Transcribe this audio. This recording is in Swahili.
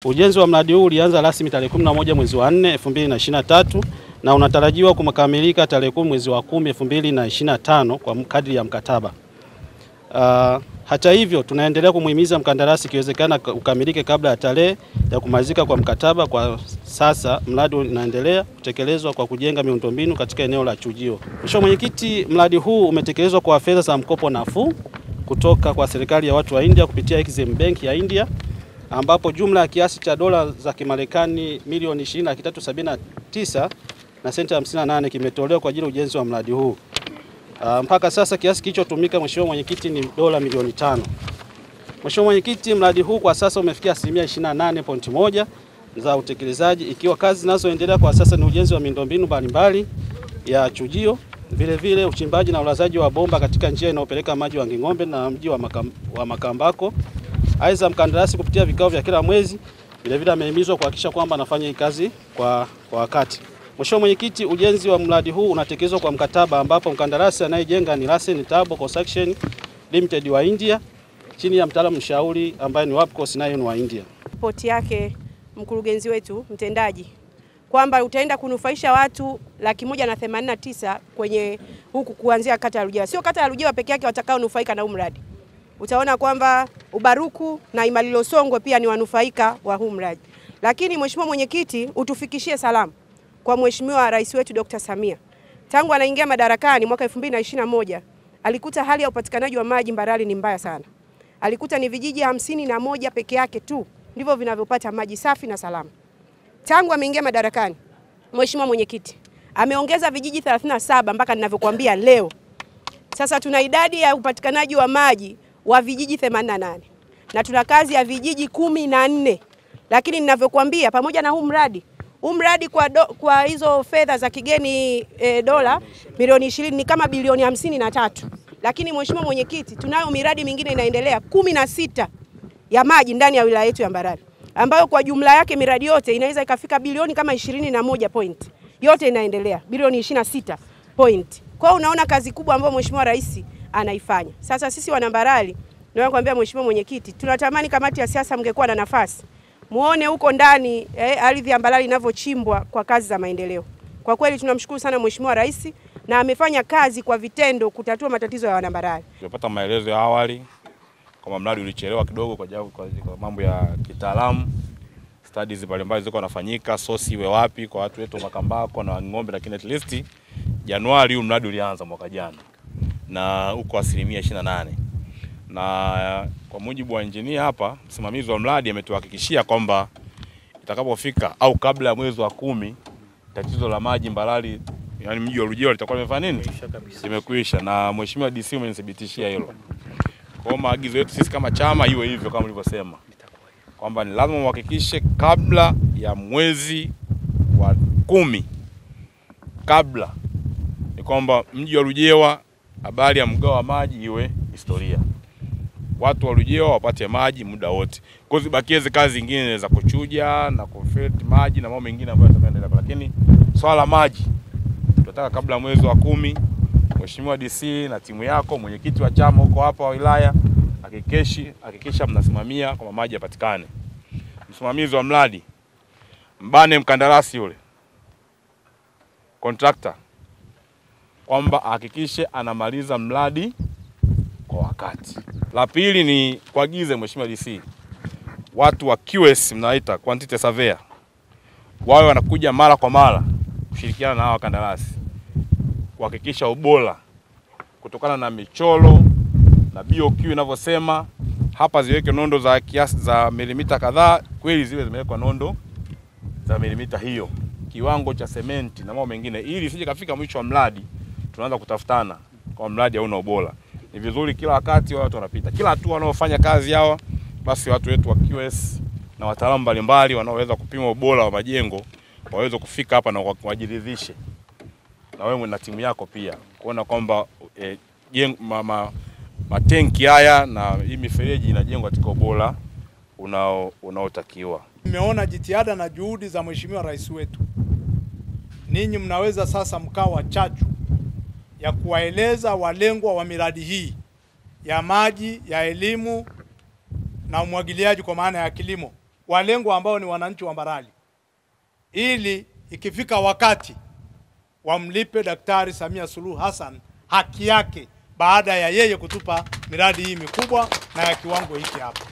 Ujenzi wa mradi huu ulianza rasmi tarehe 11 mwezi wa 4 2023 na unatarajiwa kukamilika tarehe 10 mwezi wa 10 2025 kwa kadri ya mkataba. Hata hivyo tunaendelea kumuhimiza mkandarasi ikiwezekana ukamilike kabla ya tarehe ya kumalizika kwa mkataba. Kwa sasa mradi unaendelea kutekelezwa kwa kujenga miundombinu katika eneo la Chujio. Mheshimiwa Mwenyekiti, mradi huu umetekelezwa kwa fedha za mkopo nafuu kutoka kwa serikali ya watu wa India kupitia Exim Bank ya India, ambapo jumla ya kiasi cha dola za Kimarekani milioni 20,379 na senti 58 kimetolewa kwa ajili ya ujenzi wa mradi huu. Mpaka sasa kiasi kilichotumika Mheshimiwa Mwenyekiti ni dola milioni 5. Mheshimiwa Mwenyekiti, mradi huu kwa sasa umefikia 28.1% za utekelezaji, ikiwa kazi zinazoendelea kwa sasa ni ujenzi wa miundombinu mbalimbali ya Chujio, vile uchimbaji na ulazaji wa bomba katika njia inayopeleka maji wa Nging'ombe na mji wa Makambako. Aidha, mkandarasi kupitia vikao vya kila mwezi vile amehimizwa kuhakikisha kwamba anafanya hii kazi kwa wakati. Mheshimiwa Mwenyekiti, ujenzi wa mradi huu unatekelezwa kwa mkataba ambapo mkandarasi anayejenga ni Larsen Turbo Construction Limited wa India chini ya mtaalamu mshauri ambaye ni Wapco Sinayon wa India. Ripoti yake mkurugenzi wetu mtendaji kwamba utaenda kunufaisha watu 189 kwenye huku kuanzia kata ya Lujewa. Sio kata ya Lujewa peke yake watakao nufaika na huu mradi. Utaona kwamba Ubaruku na Imalilo Songwe pia ni wanufaika wa huu mradi. Lakini Mheshimiwa Mwenyekiti, utufikishie salamu kwa Mheshimiwa Rais wetu Dr. Samia. Tangu anaingia madarakani mwaka 2021, alikuta hali ya upatikanaji wa maji Mbarali ni mbaya sana. Alikuta ni vijiji 51 peke yake tu ndivyo vinavyopata maji safi na salama. Tangu ameingia madarakani, Mheshimiwa Mwenyekiti, ameongeza vijiji 37 mpaka ninavyokuambia leo. Sasa tuna idadi ya upatikanaji wa maji wa vijiji 88 na tuna kazi ya vijiji 14. Lakini ninavyokuambia pamoja na huu mradi kwa hizo fedha za kigeni dola milioni 20 ni kama bilioni 53. Lakini Mheshimiwa Mwenyekiti, tunayo miradi mingine inaendelea 16 ya maji ndani ya wilaya yetu ya Mbarali, ambayo kwa jumla yake miradi yote inaweza ikafika bilioni kama 21 point. Yote inaendelea bilioni 26 point. Kwa unaona kazi kubwa ambayo Mheshimiwa Rais anaifanya. Sasa sisi wana Mbarali, ndio nakwambia Mheshimiwa Mwenyekiti, tunatamani kamati ya siasa mngekuwa na nafasi muone huko ndani ardhi ya Mbarali inavyochimbwa kwa kazi za maendeleo. Kwa kweli tunamshukuru sana Mheshimiwa Rais na amefanya kazi kwa vitendo kutatua matatizo ya wana Mbarali. Tumepata maelezo ya awali kama mradi ulichelewa kidogo kwa mambo ya kitaalamu. Studies mbalimbali zilikuwa zinafanyika, source iwe wapi kwa watu wetu Makambako na Ng'ombe, lakini at least Januari huu mradi ulianza mwaka jana na uko 28%. Na kwa mujibu wa engineer hapa, msimamizi wa mradi ametuhakikishia kwamba itakapofika au kabla ya mwezi wa 10 tatizo la maji Mbarali, yani mji wa Lujewa, litakuwa limefanya nini? Limekwisha. Na Mheshimiwa DC amenithibitishia hilo. Kwa maagizo yetu sisi kama chama iwe hivyo kama ulivyosema, kwamba ni lazima muhakikishe kabla ya mwezi wa 10, kabla ni kwamba mji wa Lujewa habari ya mgao wa maji iwe historia. Watu wa Lujewa wapate maji muda wote. Kwa hiyo bakie kazi zingine za kuchuja na kufilter maji na mambo mengine ambayo yataendelea. Lakini swala la maji tunataka kabla mwezi wa 10. Mheshimiwa DC na timu yako, mwenyekiti wa chama huko hapa wa wilaya, hakikisha mnasimamia kwa maji yapatikane. Msimamizi wa mradi mbane mkandarasi yule contractor kwamba hakikishe anamaliza mradi kwa wakati. La pili ni kuagize Mheshimiwa DC watu wa QS mnaita quantity surveyor wao wanakuja mara kwa mara kushirikiana na hawa kandarasi kuhakikisha ubora kutokana na michoro na BOQ inavyosema hapa ziweke nondo za kiasi za milimita kadhaa, kweli ziwe zimewekwa nondo za milimita hiyo, kiwango cha sementi na mambo mengine, ili isije kafika mwisho wa mradi tunaanza kutafutana kwa mradi hauna ubora. Ni vizuri kila wakati watu wanapita kila hatua wanaofanya kazi yao, basi watu wetu wa QS na wataalamu mbalimbali wanaoweza kupima ubora wa majengo waweze kufika hapa na kuwajiridhishe na wewe na timu yako pia kuona kwamba matenki haya na hii mifereji inajengwa katika ubora unaotakiwa. Nimeona jitihada na juhudi za Mheshimiwa Rais wetu. Ninyi mnaweza sasa mkawa chachu ya kuwaeleza walengwa wa miradi hii ya maji, ya elimu na umwagiliaji kwa maana ya kilimo walengwa ambao ni wananchi wa Mbarali, ili ikifika wakati wamlipe Daktari Samia Suluhu Hassan haki yake baada ya yeye kutupa miradi hii mikubwa na ya kiwango hiki hapa.